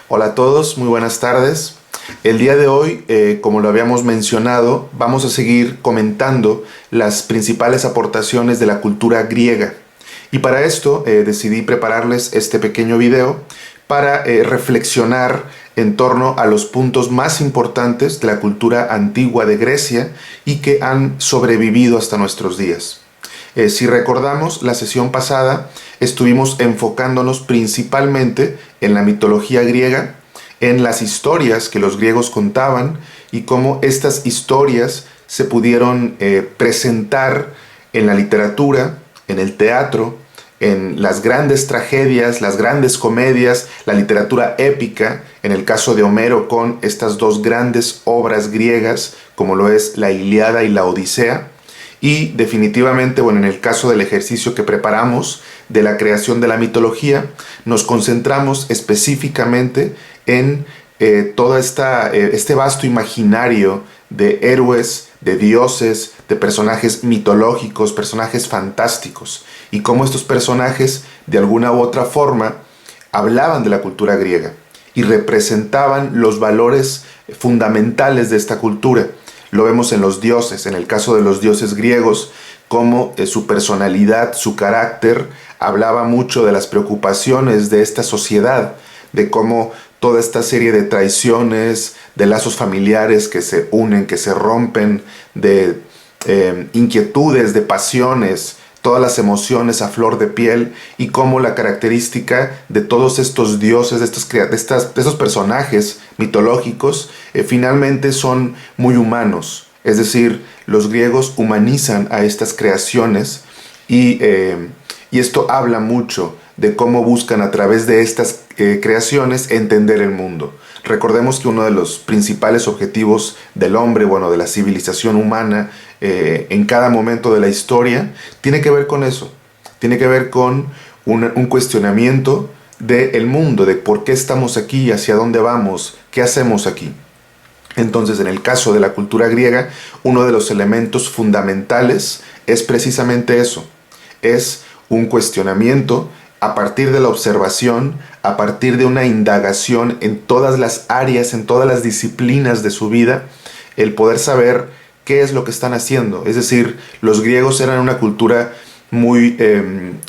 Hola a todos, muy buenas tardes. El día de hoy, como lo habíamos mencionado, vamos a seguir comentando las principales aportaciones de la cultura griega. Y para esto decidí prepararles este pequeño video para reflexionar en torno a los puntos más importantes de la cultura antigua de Grecia y que han sobrevivido hasta nuestros días. Si recordamos, la sesión pasada estuvimos enfocándonos principalmente en la mitología griega, en las historias que los griegos contaban y cómo estas historias se pudieron presentar en la literatura, en el teatro, en las grandes tragedias, las grandes comedias, la literatura épica, en el caso de Homero con estas dos grandes obras griegas como lo es la Ilíada y la Odisea. Y definitivamente, bueno, en el caso del ejercicio que preparamos de la creación de la mitología, nos concentramos específicamente en todo este vasto imaginario de héroes, de dioses, de personajes mitológicos, personajes fantásticos, y cómo estos personajes, de alguna u otra forma, hablaban de la cultura griega y representaban los valores fundamentales de esta cultura. Lo vemos en los dioses, en el caso de los dioses griegos, cómo su personalidad, su carácter, hablaba mucho de las preocupaciones de esta sociedad, de cómo toda esta serie de traiciones, de lazos familiares que se unen, que se rompen, de inquietudes, de pasiones, todas las emociones a flor de piel, y cómo la característica de todos estos dioses, de estos personajes mitológicos, finalmente son muy humanos. Es decir, los griegos humanizan a estas creaciones y esto habla mucho de cómo buscan a través de estas creaciones entender el mundo. Recordemos que uno de los principales objetivos del hombre, bueno, de la civilización humana, en cada momento de la historia, tiene que ver con eso. Tiene que ver con un cuestionamiento del mundo, de por qué estamos aquí, hacia dónde vamos, qué hacemos aquí. Entonces, en el caso de la cultura griega, uno de los elementos fundamentales es precisamente eso. Es un cuestionamiento a partir de la observación, a partir de una indagación en todas las áreas, en todas las disciplinas de su vida, el poder saber qué es lo que están haciendo. Es decir, los griegos eran una cultura muy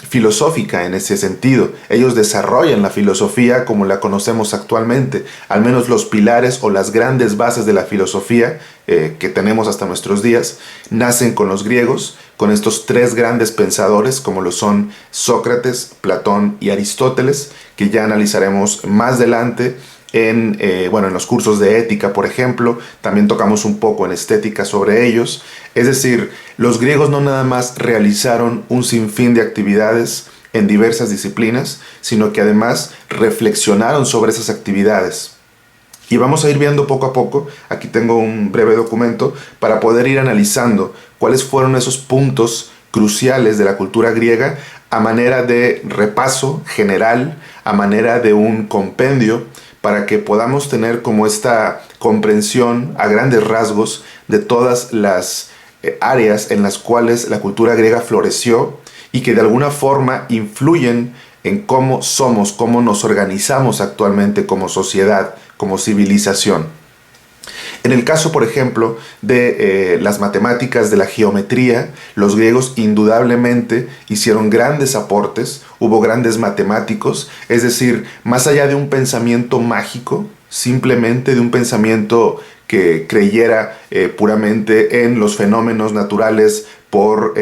filosófica en ese sentido. Ellos desarrollan la filosofía como la conocemos actualmente. Al menos los pilares o las grandes bases de la filosofía que tenemos hasta nuestros días nacen con los griegos, con estos tres grandes pensadores como lo son Sócrates, Platón y Aristóteles, que ya analizaremos más adelante en los cursos de ética, por ejemplo. También tocamos un poco en estética sobre ellos. Es decir, los griegos no nada más realizaron un sinfín de actividades en diversas disciplinas, sino que además reflexionaron sobre esas actividades. Y vamos a ir viendo poco a poco, aquí tengo un breve documento para poder ir analizando cuáles fueron esos puntos cruciales de la cultura griega a manera de repaso general, a manera de un compendio, para que podamos tener como esta comprensión a grandes rasgos de todas las áreas en las cuales la cultura griega floreció y que de alguna forma influyen en cómo somos, cómo nos organizamos actualmente como sociedad, como civilización. En el caso, por ejemplo, de las matemáticas, de la geometría, los griegos indudablemente hicieron grandes aportes, hubo grandes matemáticos, es decir, más allá de un pensamiento mágico, simplemente de un pensamiento que creyera puramente en los fenómenos naturales por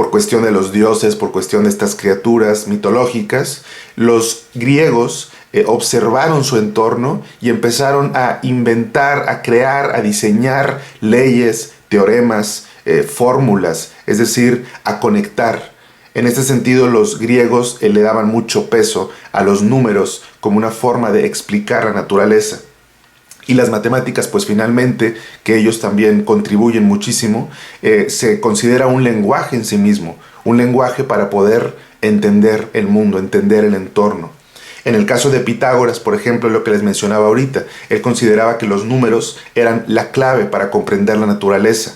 cuestión de los dioses, por cuestión de estas criaturas mitológicas, los griegos observaron su entorno y empezaron a inventar, a crear, a diseñar leyes, teoremas, fórmulas, es decir, a conectar. En este sentido, los griegos le daban mucho peso a los números como una forma de explicar la naturaleza. Y las matemáticas, pues finalmente, que ellos también contribuyen muchísimo, se considera un lenguaje en sí mismo, un lenguaje para poder entender el mundo, entender el entorno. En el caso de Pitágoras, por ejemplo, lo que les mencionaba ahorita, él consideraba que los números eran la clave para comprender la naturaleza.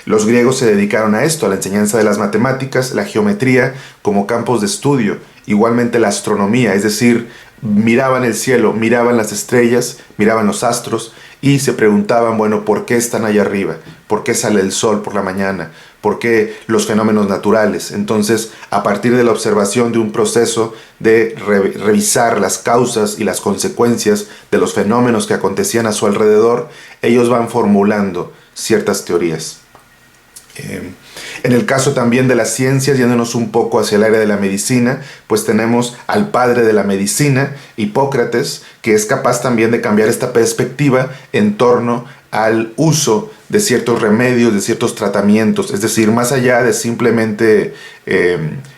Los griegos se dedicaron a esto, a la enseñanza de las matemáticas, la geometría, como campos de estudio, igualmente la astronomía, es decir, miraban el cielo, miraban las estrellas, miraban los astros y se preguntaban, bueno, ¿por qué están allá arriba? ¿Por qué sale el sol por la mañana? ¿Por qué los fenómenos naturales? Entonces, a partir de la observación de un proceso de revisar las causas y las consecuencias de los fenómenos que acontecían a su alrededor, ellos van formulando ciertas teorías. En el caso también de las ciencias, yéndonos un poco hacia el área de la medicina, pues tenemos al padre de la medicina, Hipócrates, que es capaz también de cambiar esta perspectiva en torno al uso de ciertos remedios, de ciertos tratamientos, es decir, más allá de simplemente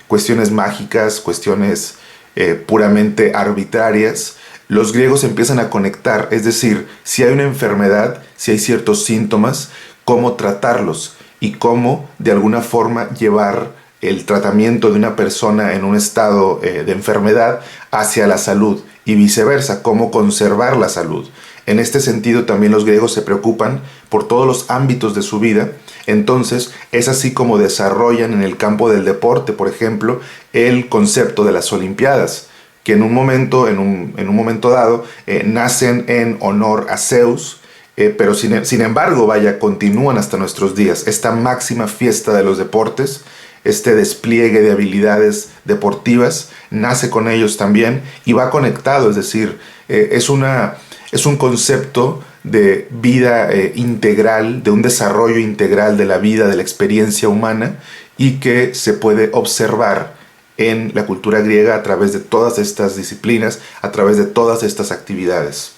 cuestiones mágicas, cuestiones puramente arbitrarias. Los griegos empiezan a conectar, es decir, si hay una enfermedad, si hay ciertos síntomas, cómo tratarlos y cómo de alguna forma llevar el tratamiento de una persona en un estado de enfermedad hacia la salud y viceversa, cómo conservar la salud. En este sentido también los griegos se preocupan por todos los ámbitos de su vida. Entonces es así como desarrollan en el campo del deporte, por ejemplo, el concepto de las Olimpiadas, que en un momento dado nacen en honor a Zeus, pero sin embargo, continúan hasta nuestros días. Esta máxima fiesta de los deportes, este despliegue de habilidades deportivas, nace con ellos también y va conectado, es decir, es un concepto de vida integral, de un desarrollo integral de la vida, de la experiencia humana, y que se puede observar en la cultura griega a través de todas estas disciplinas, a través de todas estas actividades.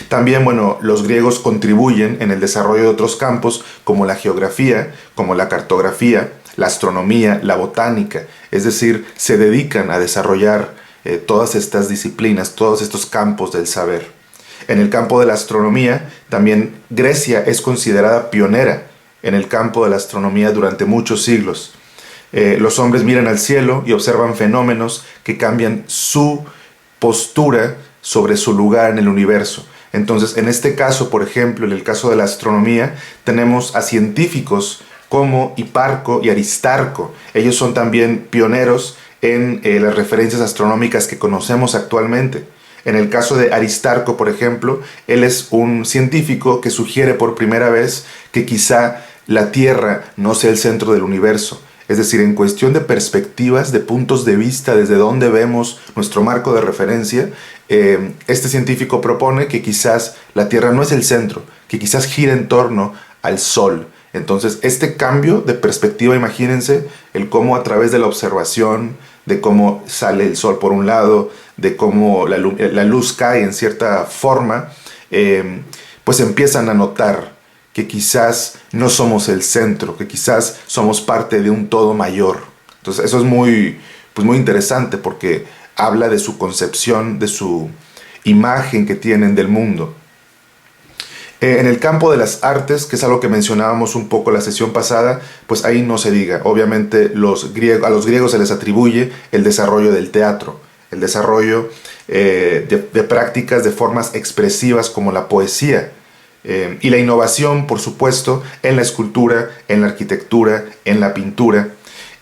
También, los griegos contribuyen en el desarrollo de otros campos como la geografía, como la cartografía, la astronomía, la botánica, es decir, se dedican a desarrollar todas estas disciplinas, todos estos campos del saber. En el campo de la astronomía, también Grecia es considerada pionera en el campo de la astronomía durante muchos siglos. Los hombres miran al cielo y observan fenómenos que cambian su postura sobre su lugar en el universo. Entonces, en este caso, por ejemplo, en el caso de la astronomía, tenemos a científicos como Hiparco y Aristarco. Ellos son también pioneros en las referencias astronómicas que conocemos actualmente. En el caso de Aristarco, por ejemplo, él es un científico que sugiere por primera vez que quizá la Tierra no sea el centro del universo. Es decir, en cuestión de perspectivas, de puntos de vista, desde donde vemos nuestro marco de referencia, este científico propone que quizás la Tierra no es el centro, que quizás gira en torno al Sol. Entonces, este cambio de perspectiva, imagínense, el cómo a través de la observación, de cómo sale el Sol por un lado, de cómo la luz cae en cierta forma, pues empiezan a notar que quizás no somos el centro, que quizás somos parte de un todo mayor. Entonces eso es muy interesante porque habla de su concepción, de su imagen que tienen del mundo. En el campo de las artes, que es algo que mencionábamos un poco la sesión pasada, pues ahí no se diga. Obviamente a los griegos se les atribuye el desarrollo del teatro, el desarrollo de prácticas, de formas expresivas como la poesía, y la innovación, por supuesto, en la escultura, en la arquitectura, en la pintura.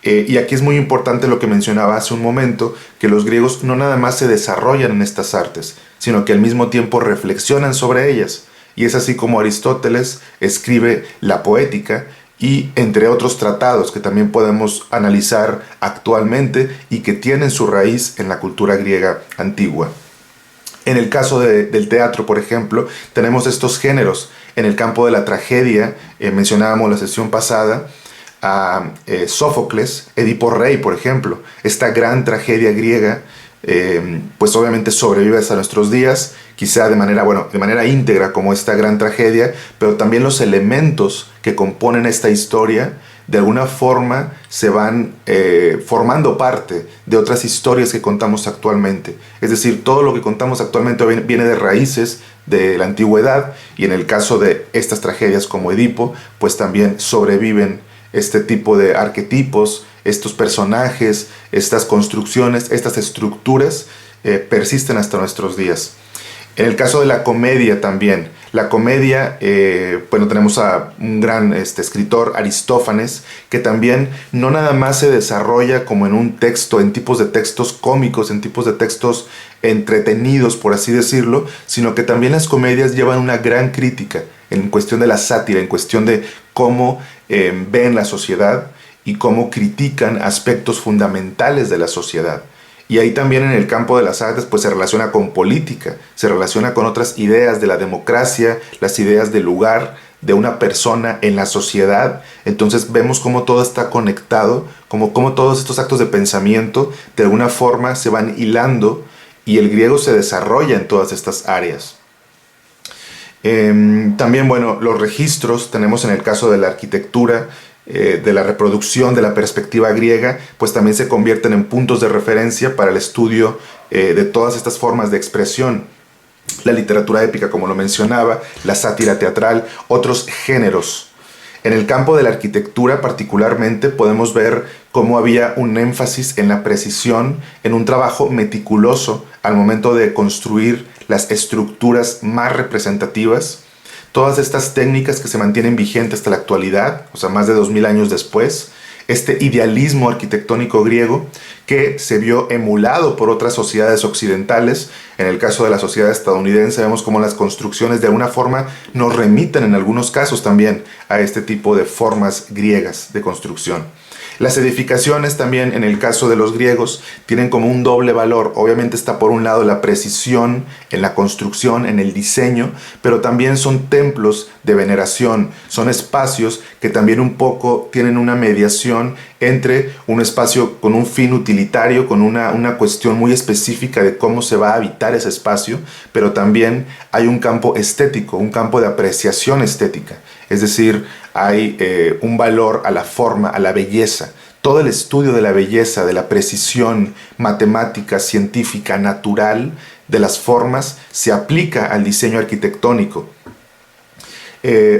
Y aquí es muy importante lo que mencionaba hace un momento, que los griegos no nada más se desarrollan en estas artes, sino que al mismo tiempo reflexionan sobre ellas. Y es así como Aristóteles escribe la Poética y entre otros tratados que también podemos analizar actualmente y que tienen su raíz en la cultura griega antigua. En el caso del teatro, por ejemplo, tenemos estos géneros. En el campo de la tragedia, mencionábamos la sesión pasada a Sófocles, Edipo Rey, por ejemplo. Esta gran tragedia griega, pues obviamente sobrevive hasta nuestros días, quizá de manera íntegra como esta gran tragedia, pero también los elementos que componen esta historia de alguna forma se van formando parte de otras historias que contamos actualmente. Es decir, todo lo que contamos actualmente viene de raíces de la antigüedad, y en el caso de estas tragedias como Edipo, pues también sobreviven este tipo de arquetipos, estos personajes, estas construcciones, estas estructuras persisten hasta nuestros días. En el caso de la comedia también, La comedia, bueno, tenemos a un gran escritor, Aristófanes, que también no nada más se desarrolla como en un texto, en tipos de textos cómicos, en tipos de textos entretenidos, por así decirlo, sino que también las comedias llevan una gran crítica en cuestión de la sátira, en cuestión de cómo ven la sociedad y cómo critican aspectos fundamentales de la sociedad. Y ahí también en el campo de las artes pues se relaciona con política, se relaciona con otras ideas de la democracia, las ideas del lugar de una persona en la sociedad. Entonces vemos cómo todo está conectado, cómo todos estos actos de pensamiento de alguna forma se van hilando y el griego se desarrolla en todas estas áreas. También, bueno, los registros, tenemos en el caso de la arquitectura, de la reproducción de la perspectiva griega, pues también se convierten en puntos de referencia para el estudio de todas estas formas de expresión. La literatura épica, como lo mencionaba, la sátira teatral, otros géneros. En el campo de la arquitectura particularmente podemos ver cómo había un énfasis en la precisión, en un trabajo meticuloso al momento de construir las estructuras más representativas. Todas estas técnicas que se mantienen vigentes hasta la actualidad, o sea, más de 2000 años después, este idealismo arquitectónico griego que se vio emulado por otras sociedades occidentales. En el caso de la sociedad estadounidense vemos cómo las construcciones de alguna forma nos remiten en algunos casos también a este tipo de formas griegas de construcción. Las edificaciones también, en el caso de los griegos, tienen como un doble valor. Obviamente está por un lado la precisión en la construcción, en el diseño, pero también son templos de veneración, son espacios que también un poco tienen una mediación entre un espacio con un fin utilitario, con una cuestión muy específica de cómo se va a habitar ese espacio, pero también hay un campo estético, un campo de apreciación estética. Es decir, hay un valor a la forma, a la belleza. Todo el estudio de la belleza, de la precisión matemática, científica, natural de las formas se aplica al diseño arquitectónico.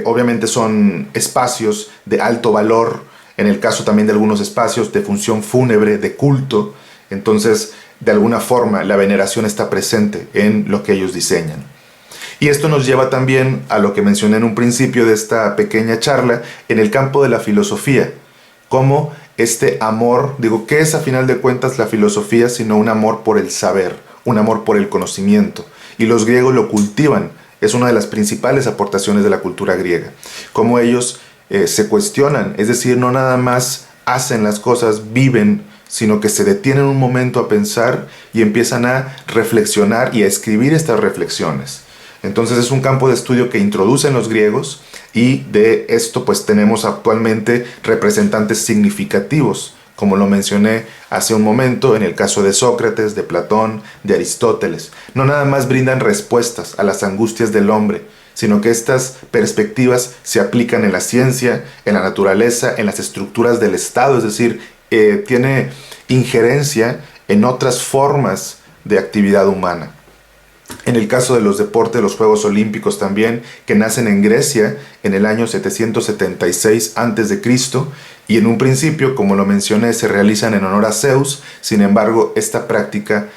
Obviamente son espacios de alto valor, en el caso también de algunos espacios de función fúnebre, de culto. Entonces, de alguna forma, la veneración está presente en lo que ellos diseñan. Y esto nos lleva también a lo que mencioné en un principio de esta pequeña charla, en el campo de la filosofía. Cómo este amor, ¿qué es a final de cuentas la filosofía sino un amor por el saber, un amor por el conocimiento? Y los griegos lo cultivan, es una de las principales aportaciones de la cultura griega. Cómo ellos se cuestionan, es decir, no nada más hacen las cosas, viven, sino que se detienen un momento a pensar y empiezan a reflexionar y a escribir estas reflexiones. Entonces es un campo de estudio que introducen los griegos y de esto pues tenemos actualmente representantes significativos, como lo mencioné hace un momento en el caso de Sócrates, de Platón, de Aristóteles. No nada más brindan respuestas a las angustias del hombre, sino que estas perspectivas se aplican en la ciencia, en la naturaleza, en las estructuras del Estado, es decir, tiene injerencia en otras formas de actividad humana. En el caso de los deportes, los Juegos Olímpicos también, que nacen en Grecia en el año 776 a.C., y en un principio, como lo mencioné, se realizan en honor a Zeus. Sin embargo, esta práctica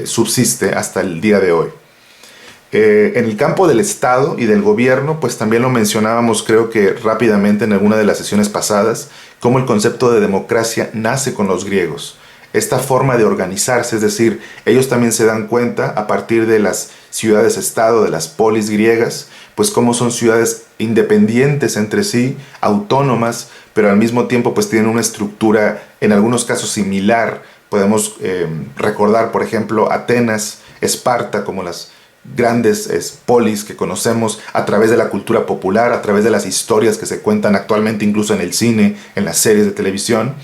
subsiste hasta el día de hoy. En el campo del Estado y del gobierno, pues también lo mencionábamos, creo que rápidamente en alguna de las sesiones pasadas, cómo el concepto de democracia nace con los griegos. Esta forma de organizarse, es decir, ellos también se dan cuenta a partir de las ciudades-estado, de las polis griegas, pues cómo son ciudades independientes entre sí, autónomas, pero al mismo tiempo pues tienen una estructura en algunos casos similar. Podemos recordar, por ejemplo, Atenas, Esparta, como las grandes polis que conocemos a través de la cultura popular, a través de las historias que se cuentan actualmente incluso en el cine, en las series de televisión.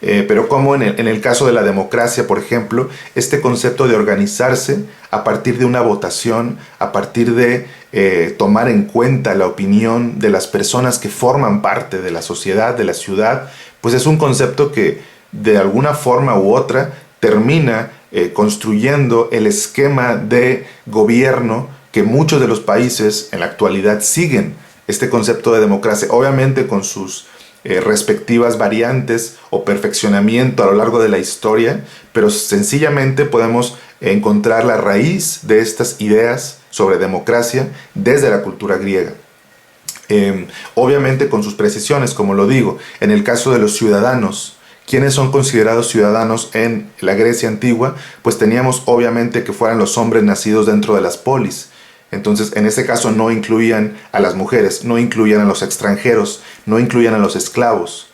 Pero como en el caso de la democracia, por ejemplo, este concepto de organizarse a partir de una votación, a partir de tomar en cuenta la opinión de las personas que forman parte de la sociedad, de la ciudad, pues es un concepto que de alguna forma u otra termina construyendo el esquema de gobierno que muchos de los países en la actualidad siguen. Este concepto de democracia, obviamente con sus respectivas variantes o perfeccionamiento a lo largo de la historia, pero sencillamente podemos encontrar la raíz de estas ideas sobre democracia desde la cultura griega. Obviamente con sus precisiones, como lo digo, en el caso de los ciudadanos, ¿quiénes son considerados ciudadanos en la Grecia antigua? Pues teníamos obviamente que fueran los hombres nacidos dentro de las polis. Entonces, en ese caso no incluían a las mujeres, no incluían a los extranjeros, no incluían a los esclavos.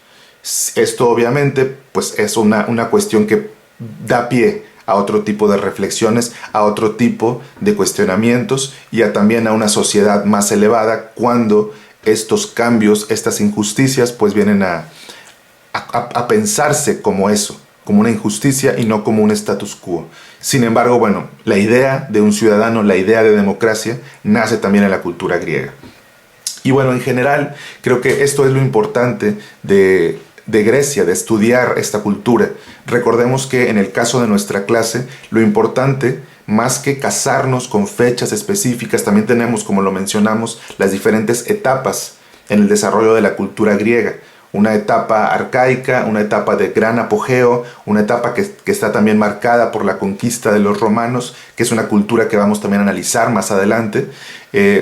Esto obviamente pues es una cuestión que da pie a otro tipo de reflexiones, a otro tipo de cuestionamientos y también a una sociedad más elevada cuando estos cambios, estas injusticias pues vienen a pensarse como eso, como una injusticia y no como un status quo. Sin embargo, bueno, la idea de un ciudadano, la idea de democracia, nace también en la cultura griega. Y bueno, en general, creo que esto es lo importante de Grecia, de estudiar esta cultura. Recordemos que en el caso de nuestra clase, lo importante, más que casarnos con fechas específicas, también tenemos, como lo mencionamos, las diferentes etapas en el desarrollo de la cultura griega. Una etapa arcaica, una etapa de gran apogeo, una etapa que está también marcada por la conquista de los romanos, que es una cultura que vamos también a analizar más adelante.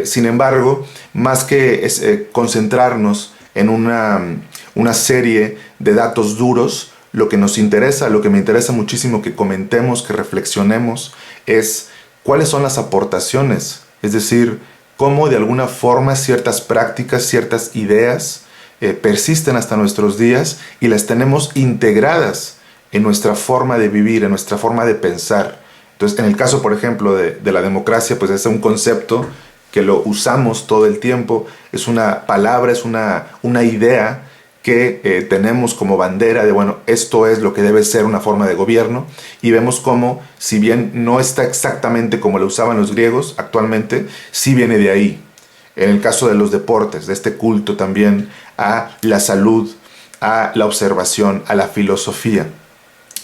Sin embargo, más que concentrarnos en una serie de datos duros, lo que nos interesa, lo que me interesa muchísimo que comentemos, que reflexionemos, es cuáles son las aportaciones, es decir, cómo de alguna forma ciertas prácticas, ciertas ideas, persisten hasta nuestros días y las tenemos integradas en nuestra forma de vivir, en nuestra forma de pensar. Entonces, en el caso, por ejemplo, de la democracia, pues es un concepto que lo usamos todo el tiempo, es una palabra, es una idea que tenemos como bandera de, bueno, esto es lo que debe ser una forma de gobierno, y vemos cómo, si bien no está exactamente como lo usaban los griegos actualmente, sí viene de ahí. En el caso de los deportes, de este culto también a la salud, a la observación, a la filosofía.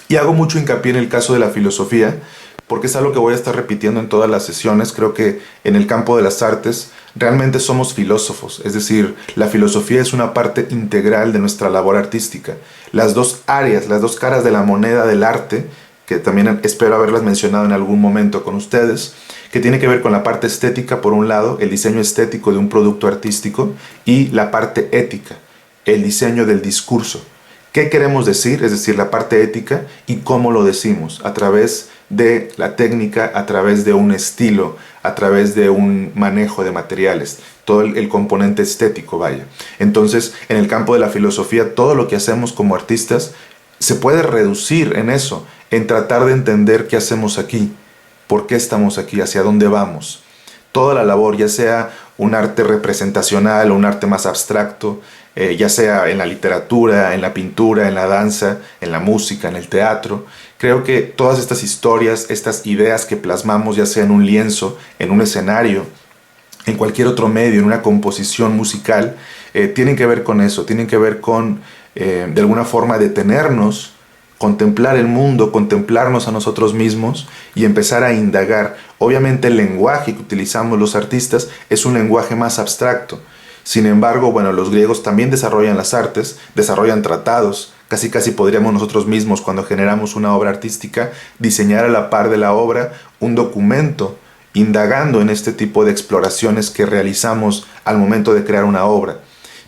Y hago mucho hincapié en el caso de la filosofía, porque es algo que voy a estar repitiendo en todas las sesiones. Creo que en el campo de las artes realmente somos filósofos, es decir, la filosofía es una parte integral de nuestra labor artística. Las dos áreas, las dos caras de la moneda del arte, que también espero haberlas mencionado en algún momento con ustedes, que tiene que ver con la parte estética, por un lado, el diseño estético de un producto artístico, y la parte ética, el diseño del discurso. ¿Qué queremos decir? Es decir, la parte ética y cómo lo decimos, a través de la técnica, a través de un estilo, a través de un manejo de materiales, todo el componente estético, vaya. Entonces, en el campo de la filosofía, todo lo que hacemos como artistas se puede reducir en eso, en tratar de entender qué hacemos aquí, por qué estamos aquí, hacia dónde vamos. Toda la labor, ya sea un arte representacional o un arte más abstracto, ya sea en la literatura, en la pintura, en la danza, en la música, en el teatro. Creo que todas estas historias, estas ideas que plasmamos, ya sea en un lienzo, en un escenario, en cualquier otro medio, en una composición musical, tienen que ver con eso, tienen que ver con, de alguna forma, detenernos, contemplar el mundo, contemplarnos a nosotros mismos y empezar a indagar. Obviamente el lenguaje que utilizamos los artistas es un lenguaje más abstracto. Sin embargo, bueno, los griegos también desarrollan las artes, desarrollan tratados. Casi podríamos nosotros mismos, cuando generamos una obra artística, diseñar a la par de la obra un documento indagando en este tipo de exploraciones que realizamos al momento de crear una obra.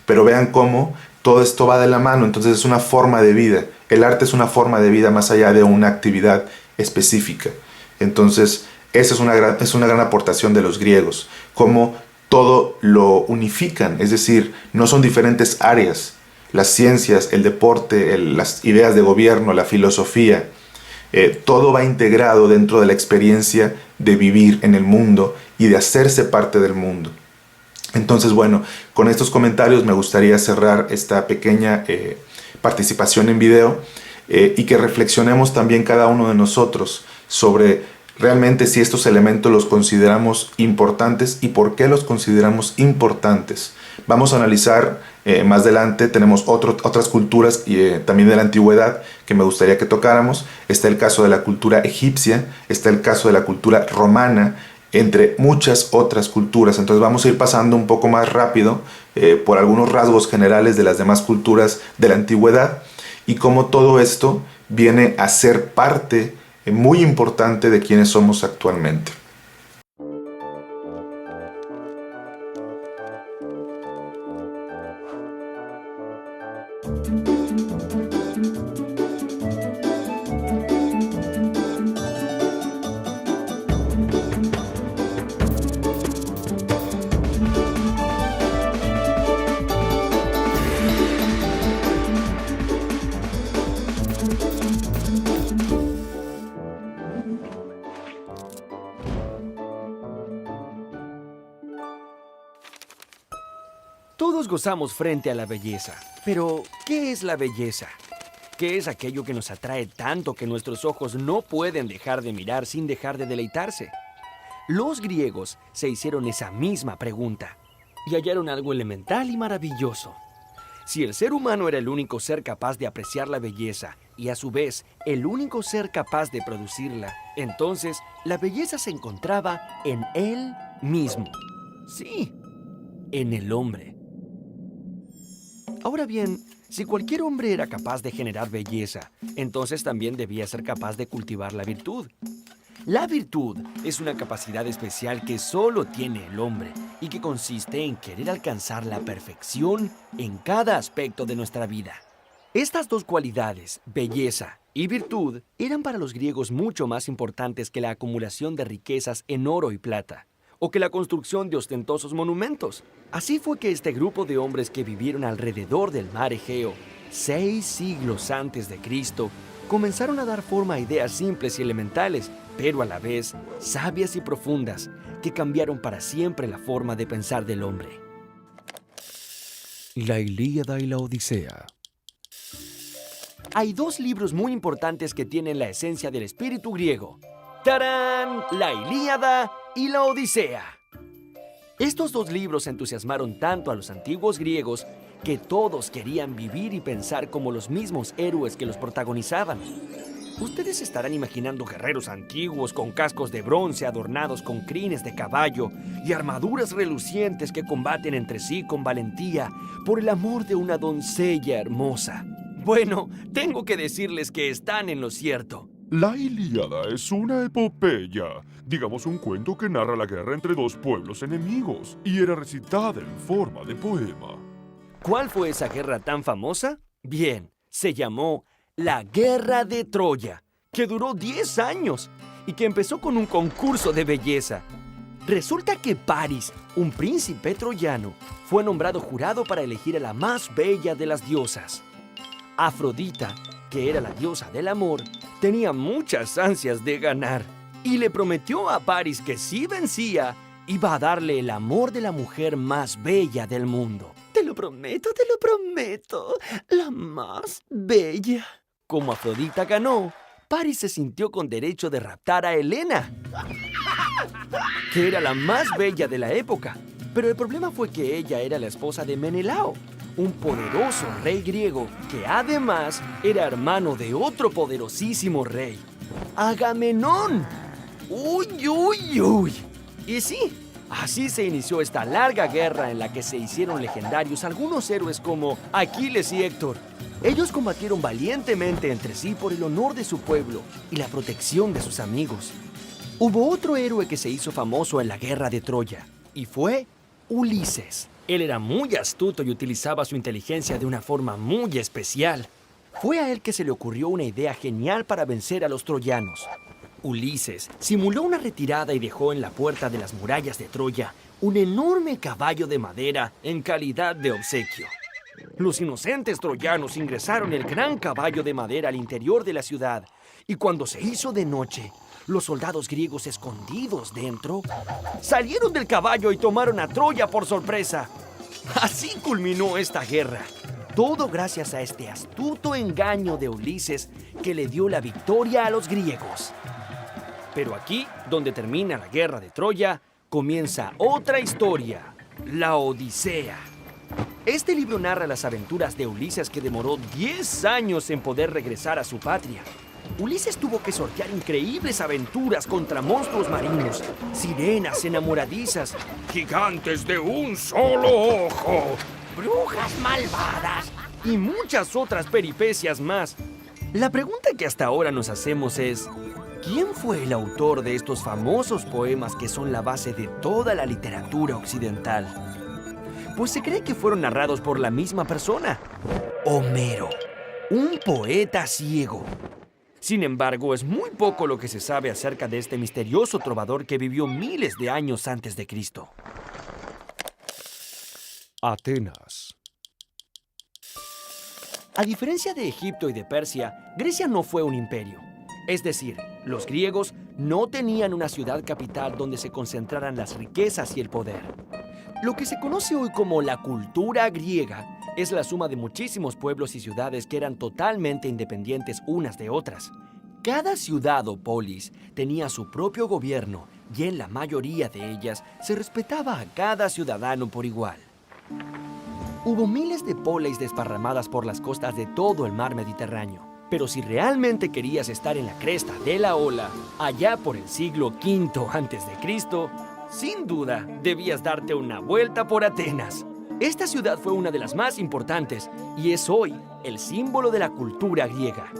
Pero vean cómo todo esto va de la mano, entonces es una forma de vida. El arte es una forma de vida más allá de una actividad específica. Entonces, esa es una gran aportación de los griegos, cómo todo lo unifican, es decir, no son diferentes áreas. Las ciencias, el deporte, las ideas de gobierno, la filosofía, todo va integrado dentro de la experiencia de vivir en el mundo y de hacerse parte del mundo. Entonces, bueno, con estos comentarios me gustaría cerrar esta pequeña participación en video y que reflexionemos también cada uno de nosotros sobre realmente si estos elementos los consideramos importantes y por qué los consideramos importantes. Vamos a analizar más adelante, tenemos otras culturas también de la antigüedad que me gustaría que tocáramos. Está el caso de la cultura egipcia, está el caso de la cultura romana, entre muchas otras culturas. Entonces vamos a ir pasando un poco más rápido por algunos rasgos generales de las demás culturas de la antigüedad y cómo todo esto viene a ser parte muy importante de quienes somos actualmente. Todos gozamos frente a la belleza. Pero, ¿qué es la belleza? ¿Qué es aquello que nos atrae tanto que nuestros ojos no pueden dejar de mirar sin dejar de deleitarse? Los griegos se hicieron esa misma pregunta y hallaron algo elemental y maravilloso. Si el ser humano era el único ser capaz de apreciar la belleza y a su vez el único ser capaz de producirla, entonces la belleza se encontraba en él mismo. Sí, en el hombre. Ahora bien, si cualquier hombre era capaz de generar belleza, entonces también debía ser capaz de cultivar la virtud. La virtud es una capacidad especial que solo tiene el hombre y que consiste en querer alcanzar la perfección en cada aspecto de nuestra vida. Estas dos cualidades, belleza y virtud, eran para los griegos mucho más importantes que la acumulación de riquezas en oro y plata, o que la construcción de ostentosos monumentos. Así fue que este grupo de hombres que vivieron alrededor del mar Egeo, 6 siglos antes de Cristo, comenzaron a dar forma a ideas simples y elementales, pero a la vez sabias y profundas, que cambiaron para siempre la forma de pensar del hombre. La Ilíada y la Odisea. Hay 2 libros muy importantes que tienen la esencia del espíritu griego. ¡Tarán! La Ilíada y la Odisea. Estos 2 libros entusiasmaron tanto a los antiguos griegos que todos querían vivir y pensar como los mismos héroes que los protagonizaban. Ustedes estarán imaginando guerreros antiguos con cascos de bronce adornados con crines de caballo y armaduras relucientes que combaten entre sí con valentía por el amor de una doncella hermosa. Bueno, tengo que decirles que están en lo cierto. La Ilíada es una epopeya, digamos un cuento que narra la guerra entre 2 pueblos enemigos y era recitada en forma de poema. ¿Cuál fue esa guerra tan famosa? Bien, se llamó la Guerra de Troya, que duró 10 años y que empezó con un concurso de belleza. Resulta que Paris, un príncipe troyano, fue nombrado jurado para elegir a la más bella de las diosas. Afrodita, que era la diosa del amor, tenía muchas ansias de ganar y le prometió a Paris que si vencía, iba a darle el amor de la mujer más bella del mundo. Te lo prometo, la más bella. Como Afrodita ganó, Paris se sintió con derecho de raptar a Helena, que era la más bella de la época. Pero el problema fue que ella era la esposa de Menelao, un poderoso rey griego que además era hermano de otro poderosísimo rey, Agamenón. ¡Uy, uy, uy! Y sí, así se inició esta larga guerra en la que se hicieron legendarios algunos héroes como Aquiles y Héctor. Ellos combatieron valientemente entre sí por el honor de su pueblo y la protección de sus amigos. Hubo otro héroe que se hizo famoso en la guerra de Troya, y fue Ulises. Él era muy astuto y utilizaba su inteligencia de una forma muy especial. Fue a él que se le ocurrió una idea genial para vencer a los troyanos. Ulises simuló una retirada y dejó en la puerta de las murallas de Troya un enorme caballo de madera en calidad de obsequio. Los inocentes troyanos ingresaron el gran caballo de madera al interior de la ciudad, y cuando se hizo de noche, los soldados griegos escondidos dentro salieron del caballo y tomaron a Troya por sorpresa. Así culminó esta guerra. Todo gracias a este astuto engaño de Ulises que le dio la victoria a los griegos. Pero aquí, donde termina la guerra de Troya, comienza otra historia, la Odisea. Este libro narra las aventuras de Ulises, que demoró 10 años en poder regresar a su patria. Ulises tuvo que sortear increíbles aventuras contra monstruos marinos, sirenas enamoradizas, gigantes de un solo ojo, brujas malvadas y muchas otras peripecias más. La pregunta que hasta ahora nos hacemos es: ¿quién fue el autor de estos famosos poemas que son la base de toda la literatura occidental? Pues se cree que fueron narrados por la misma persona, Homero, un poeta ciego. Sin embargo, es muy poco lo que se sabe acerca de este misterioso trovador que vivió miles de años antes de Cristo. Atenas. A diferencia de Egipto y de Persia, Grecia no fue un imperio. Es decir, los griegos no tenían una ciudad capital donde se concentraran las riquezas y el poder. Lo que se conoce hoy como la cultura griega es la suma de muchísimos pueblos y ciudades que eran totalmente independientes unas de otras. Cada ciudad o polis tenía su propio gobierno y en la mayoría de ellas se respetaba a cada ciudadano por igual. Hubo miles de polis desparramadas por las costas de todo el mar Mediterráneo. Pero si realmente querías estar en la cresta de la ola, allá por el siglo V a.C., sin duda debías darte una vuelta por Atenas. Esta ciudad fue una de las más importantes y es hoy el símbolo de la cultura griega.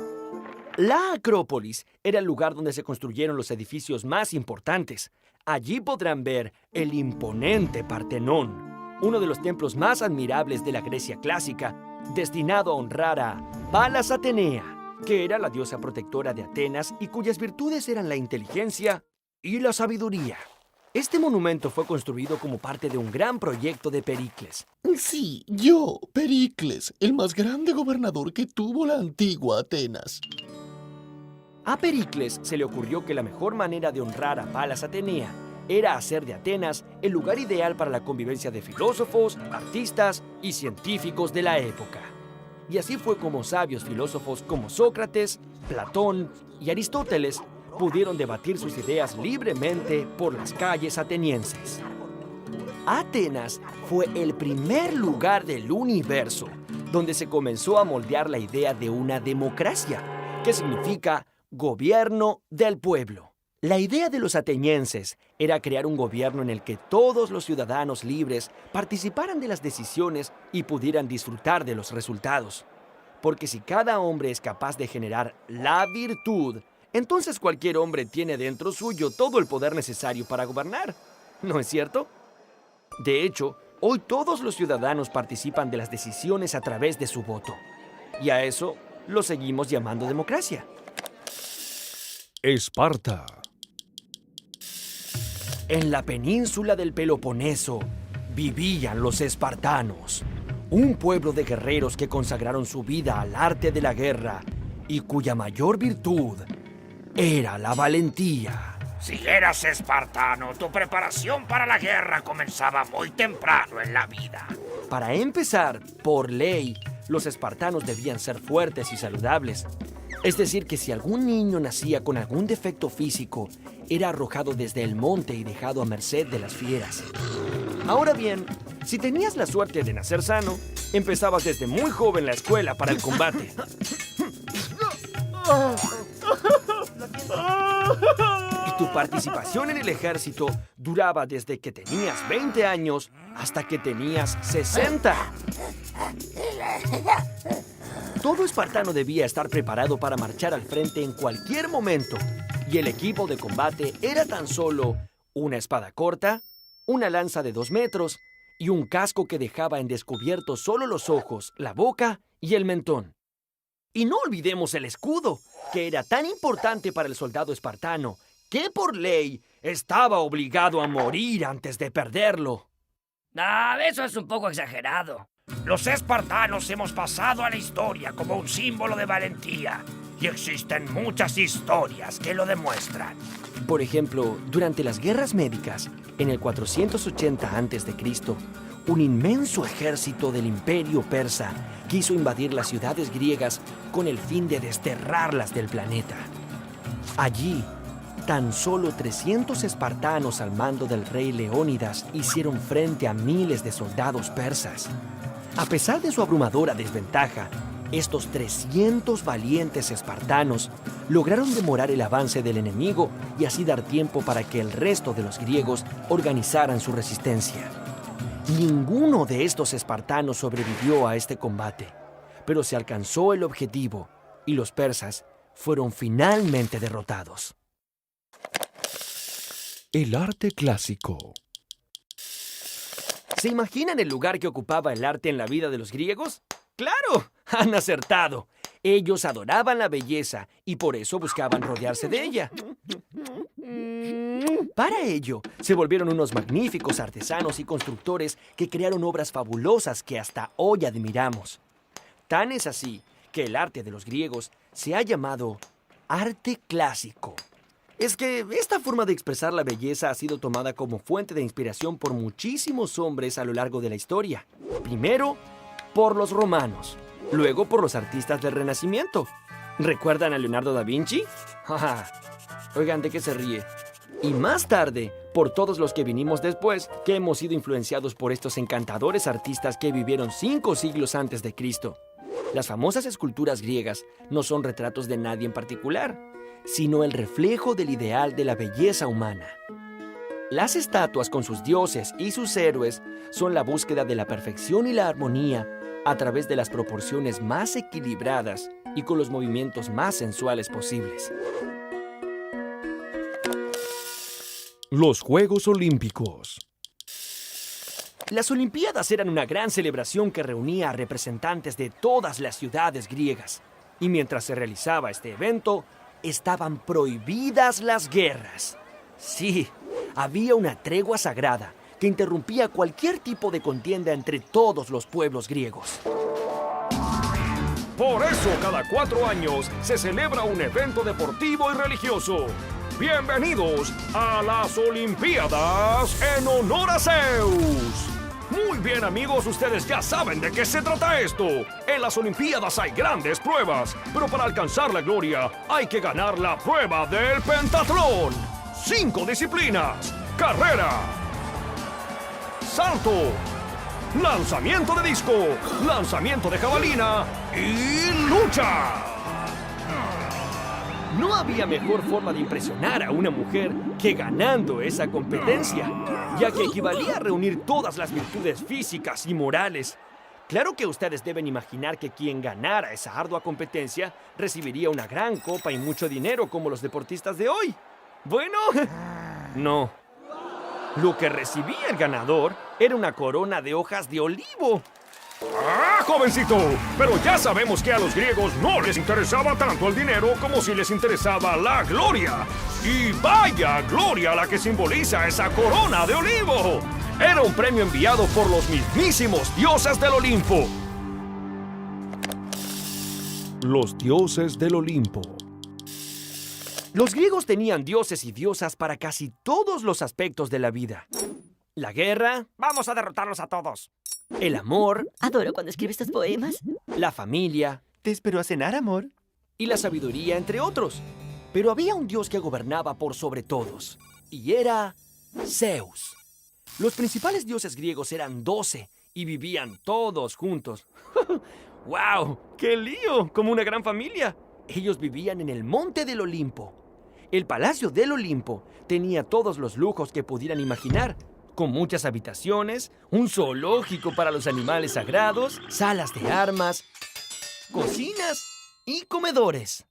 La Acrópolis era el lugar donde se construyeron los edificios más importantes. Allí podrán ver el imponente Partenón, uno de los templos más admirables de la Grecia clásica, destinado a honrar a Palas Atenea, que era la diosa protectora de Atenas y cuyas virtudes eran la inteligencia y la sabiduría. Este monumento fue construido como parte de un gran proyecto de Pericles. Sí, yo, Pericles, el más grande gobernador que tuvo la antigua Atenas. A Pericles se le ocurrió que la mejor manera de honrar a Palas Atenea era hacer de Atenas el lugar ideal para la convivencia de filósofos, artistas y científicos de la época. Y así fue como sabios filósofos como Sócrates, Platón y Aristóteles pudieron debatir sus ideas libremente por las calles atenienses. Atenas fue el primer lugar del universo donde se comenzó a moldear la idea de una democracia, que significa gobierno del pueblo. La idea de los atenienses era crear un gobierno en el que todos los ciudadanos libres participaran de las decisiones y pudieran disfrutar de los resultados. Porque si cada hombre es capaz de generar la virtud, entonces cualquier hombre tiene dentro suyo todo el poder necesario para gobernar. ¿No es cierto? De hecho, hoy todos los ciudadanos participan de las decisiones a través de su voto. Y a eso lo seguimos llamando democracia. Esparta. En la península del Peloponeso vivían los espartanos, un pueblo de guerreros que consagraron su vida al arte de la guerra y cuya mayor virtud era la valentía. Si eras espartano, tu preparación para la guerra comenzaba muy temprano en la vida. Para empezar, por ley, los espartanos debían ser fuertes y saludables. Es decir, que si algún niño nacía con algún defecto físico, era arrojado desde el monte y dejado a merced de las fieras. Ahora bien, si tenías la suerte de nacer sano, empezabas desde muy joven la escuela para el combate. Y tu participación en el ejército duraba desde que tenías 20 años hasta que tenías 60. Todo espartano debía estar preparado para marchar al frente en cualquier momento, y el equipo de combate era tan solo una espada corta, una lanza de 2 metros y un casco que dejaba en descubierto solo los ojos, la boca y el mentón. Y no olvidemos el escudo, que era tan importante para el soldado espartano que por ley estaba obligado a morir antes de perderlo. Eso es un poco exagerado. Los espartanos hemos pasado a la historia como un símbolo de valentía y existen muchas historias que lo demuestran. Por ejemplo, durante las guerras médicas, en el 480 a.C., un inmenso ejército del imperio persa quiso invadir las ciudades griegas con el fin de desterrarlas del planeta. Allí, tan solo 300 espartanos al mando del rey Leónidas hicieron frente a miles de soldados persas. A pesar de su abrumadora desventaja, estos 300 valientes espartanos lograron demorar el avance del enemigo y así dar tiempo para que el resto de los griegos organizaran su resistencia. Ninguno de estos espartanos sobrevivió a este combate, pero se alcanzó el objetivo y los persas fueron finalmente derrotados. El arte clásico. ¿Se imaginan el lugar que ocupaba el arte en la vida de los griegos? ¡Claro! ¡Han acertado! Ellos adoraban la belleza y por eso buscaban rodearse de ella. Para ello, se volvieron unos magníficos artesanos y constructores que crearon obras fabulosas que hasta hoy admiramos. Tan es así que el arte de los griegos se ha llamado arte clásico. es que esta forma de expresar la belleza ha sido tomada como fuente de inspiración por muchísimos hombres a lo largo de la historia. Primero, por los romanos, luego por los artistas del Renacimiento. ¿Recuerdan a Leonardo da Vinci? Oigan, ¿de qué se ríe? Y más tarde, por todos los que vinimos después, que hemos sido influenciados por estos encantadores artistas que vivieron 5 siglos antes de Cristo. Las famosas esculturas griegas no son retratos de nadie en particular, sino el reflejo del ideal de la belleza humana. Las estatuas con sus dioses y sus héroes son la búsqueda de la perfección y la armonía a través de las proporciones más equilibradas y con los movimientos más sensuales posibles. Los Juegos Olímpicos. Las Olimpiadas eran una gran celebración que reunía a representantes de todas las ciudades griegas. Y mientras se realizaba este evento, estaban prohibidas las guerras. Sí, había una tregua sagrada que interrumpía cualquier tipo de contienda entre todos los pueblos griegos. Por eso, cada 4 años se celebra un evento deportivo y religioso. Bienvenidos a las Olimpiadas en honor a Zeus. Muy bien, amigos, ustedes ya saben de qué se trata esto. En las Olimpiadas hay grandes pruebas, pero para alcanzar la gloria hay que ganar la prueba del pentatlón. 5 disciplinas: carrera, salto, lanzamiento de disco, lanzamiento de jabalina y lucha. No había mejor forma de impresionar a una mujer que ganando esa competencia, ya que equivalía a reunir todas las virtudes físicas y morales. Claro que ustedes deben imaginar que quien ganara esa ardua competencia recibiría una gran copa y mucho dinero como los deportistas de hoy. Bueno, no. Lo que recibía el ganador era una corona de hojas de olivo. ¡Ah, jovencito! Pero ya sabemos que a los griegos no les interesaba tanto el dinero como si les interesaba la gloria. Y vaya gloria la que simboliza esa corona de olivo. Era un premio enviado por los mismísimos dioses del Olimpo. Los dioses del Olimpo. Los griegos tenían dioses y diosas para casi todos los aspectos de la vida. La guerra, Vamos a derrotarlos a todos. el amor, Adoro cuando escribes tus poemas. la familia, ¿Te espero a cenar, amor? y la sabiduría, entre otros. Pero había un dios que gobernaba por sobre todos, y era Zeus. Los principales dioses griegos eran 12 y vivían todos juntos. ¡Wow! ¡Qué lío! Como una gran familia. Ellos vivían en el monte del Olimpo. El palacio del Olimpo tenía todos los lujos que pudieran imaginar, con muchas habitaciones, un zoológico para los animales sagrados, salas de armas, cocinas y comedores.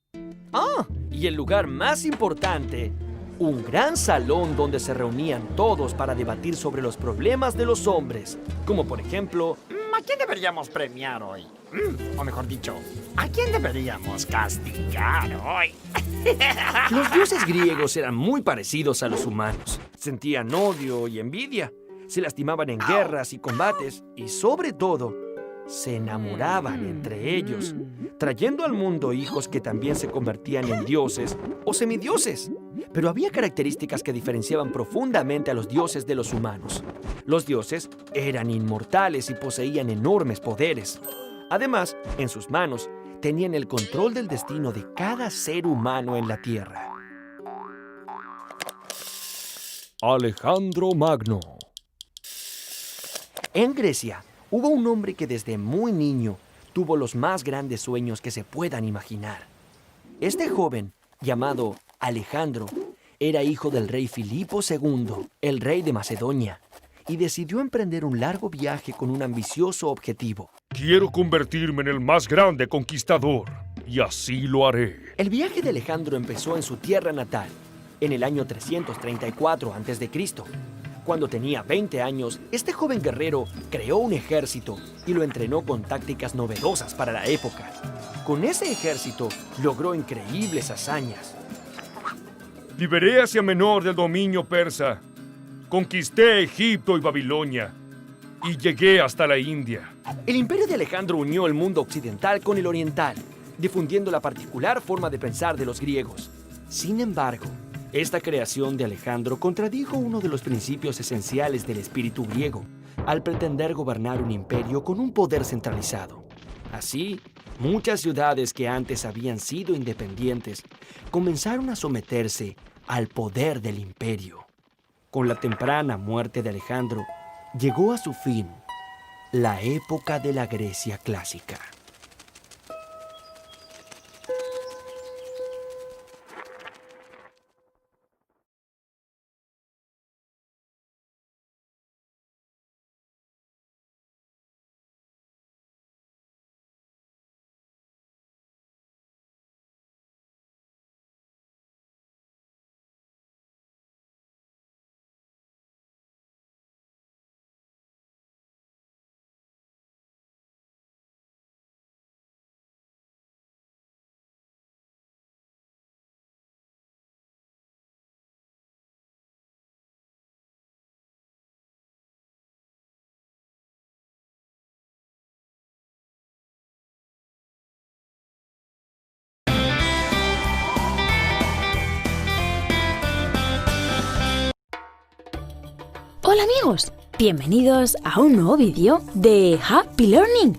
Y el lugar más importante, un gran salón donde se reunían todos para debatir sobre los problemas de los hombres, como por ejemplo, ¿A quién deberíamos premiar hoy? O mejor dicho, ¿a quién deberíamos castigar hoy? los dioses griegos eran muy parecidos a los humanos. Sentían odio y envidia, se lastimaban en guerras y combates y sobre todo, se enamoraban entre ellos, trayendo al mundo hijos que también se convertían en dioses o semidioses. Pero había características que diferenciaban profundamente a los dioses de los humanos. Los dioses eran inmortales y poseían enormes poderes. Además, en sus manos tenían el control del destino de cada ser humano en la Tierra. Alejandro Magno. En Grecia, hubo un hombre que desde muy niño tuvo los más grandes sueños que se puedan imaginar. Este joven, llamado Alejandro, era hijo del rey Filipo II, el rey de Macedonia, y decidió emprender un largo viaje con un ambicioso objetivo. Quiero convertirme en el más grande conquistador, y así lo haré. El viaje de Alejandro empezó en su tierra natal, en el año 334 a.C. Cuando tenía 20 años, este joven guerrero creó un ejército y lo entrenó con tácticas novedosas para la época. Con ese ejército logró increíbles hazañas. Liberé Asia Menor del dominio persa. Conquisté Egipto y Babilonia. Y llegué hasta la India. El imperio de Alejandro unió el mundo occidental con el oriental, difundiendo la particular forma de pensar de los griegos. Sin embargo, Esta creación de Alejandro contradijo uno de los principios esenciales del espíritu griego, al pretender gobernar un imperio con un poder centralizado. Así, muchas ciudades que antes habían sido independientes comenzaron a someterse al poder del imperio. Con la temprana muerte de Alejandro, llegó a su fin la época de la Grecia clásica. Hola amigos, bienvenidos a un nuevo vídeo de Happy Learning.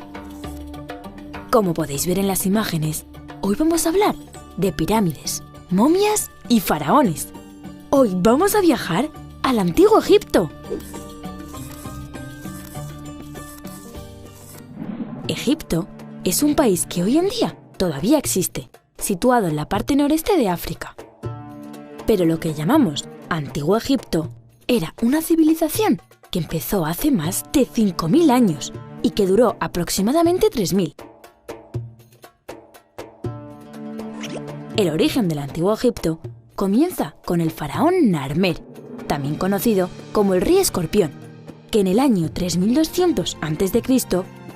Como podéis ver en las imágenes, hoy vamos a hablar de pirámides, momias y faraones. Hoy vamos a viajar al Antiguo Egipto. Egipto es un país que hoy en día todavía existe, situado en la parte noreste de África. Pero lo que llamamos Antiguo Egipto era una civilización que empezó hace más de 5.000 años y que duró aproximadamente 3.000. El origen del Antiguo Egipto comienza con el faraón Narmer, también conocido como el Rey Escorpión, que en el año 3200 a.C.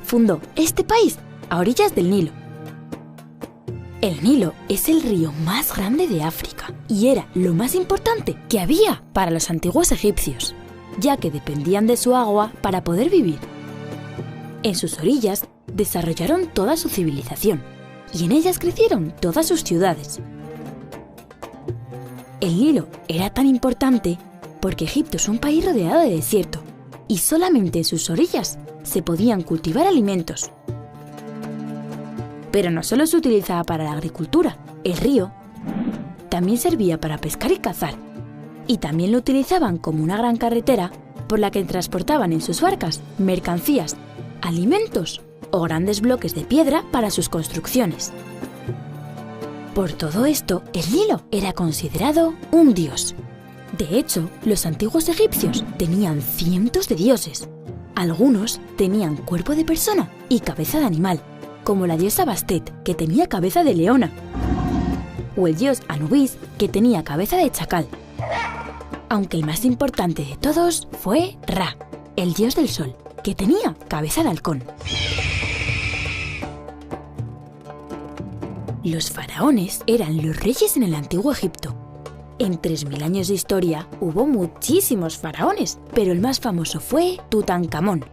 fundó este país a orillas del Nilo. El Nilo es el río más grande de África y era lo más importante que había para los antiguos egipcios, ya que dependían de su agua para poder vivir. En sus orillas desarrollaron toda su civilización y en ellas crecieron todas sus ciudades. El Nilo era tan importante porque Egipto es un país rodeado de desierto y solamente en sus orillas se podían cultivar alimentos. Pero no solo se utilizaba para la agricultura, el río también servía para pescar y cazar, y también lo utilizaban como una gran carretera por la que transportaban en sus barcas mercancías, alimentos o grandes bloques de piedra para sus construcciones. Por todo esto, el Nilo era considerado un dios. De hecho, los antiguos egipcios tenían cientos de dioses. Algunos tenían cuerpo de persona y cabeza de animal, como la diosa Bastet, que tenía cabeza de leona, o el dios Anubis, que tenía cabeza de chacal. Aunque el más importante de todos fue Ra, el dios del sol, que tenía cabeza de halcón. Los faraones eran los reyes en el Antiguo Egipto. En 3.000 años de historia hubo muchísimos faraones, pero el más famoso fue Tutankamón.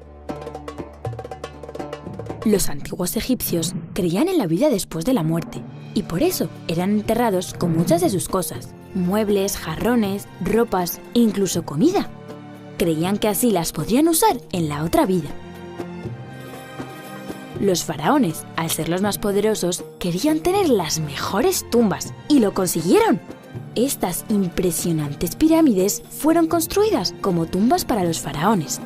Los antiguos egipcios creían en la vida después de la muerte y por eso eran enterrados con muchas de sus cosas, muebles, jarrones, ropas e incluso comida. Creían que así las podrían usar en la otra vida. Los faraones, al ser los más poderosos, querían tener las mejores tumbas y lo consiguieron. Estas impresionantes pirámides fueron construidas como tumbas para los faraones.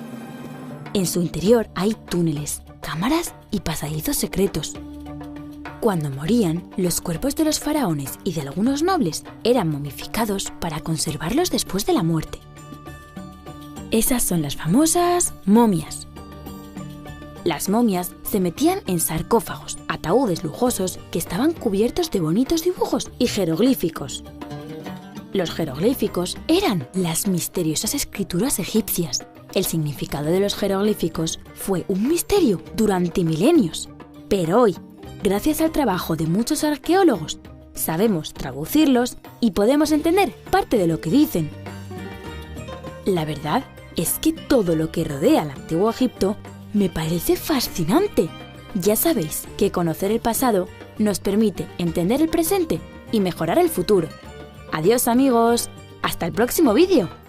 En su interior hay túneles, cámaras y pasadizos secretos. Cuando morían, los cuerpos de los faraones y de algunos nobles eran momificados para conservarlos después de la muerte. Esas son las famosas momias. Las momias se metían en sarcófagos, ataúdes lujosos que estaban cubiertos de bonitos dibujos y jeroglíficos. Los jeroglíficos eran las misteriosas escrituras egipcias. El significado de los jeroglíficos fue un misterio durante milenios. Pero hoy, gracias al trabajo de muchos arqueólogos, sabemos traducirlos y podemos entender parte de lo que dicen. La verdad es que todo lo que rodea al Antiguo Egipto me parece fascinante. Ya sabéis que conocer el pasado nos permite entender el presente y mejorar el futuro. Adiós amigos, hasta el próximo vídeo.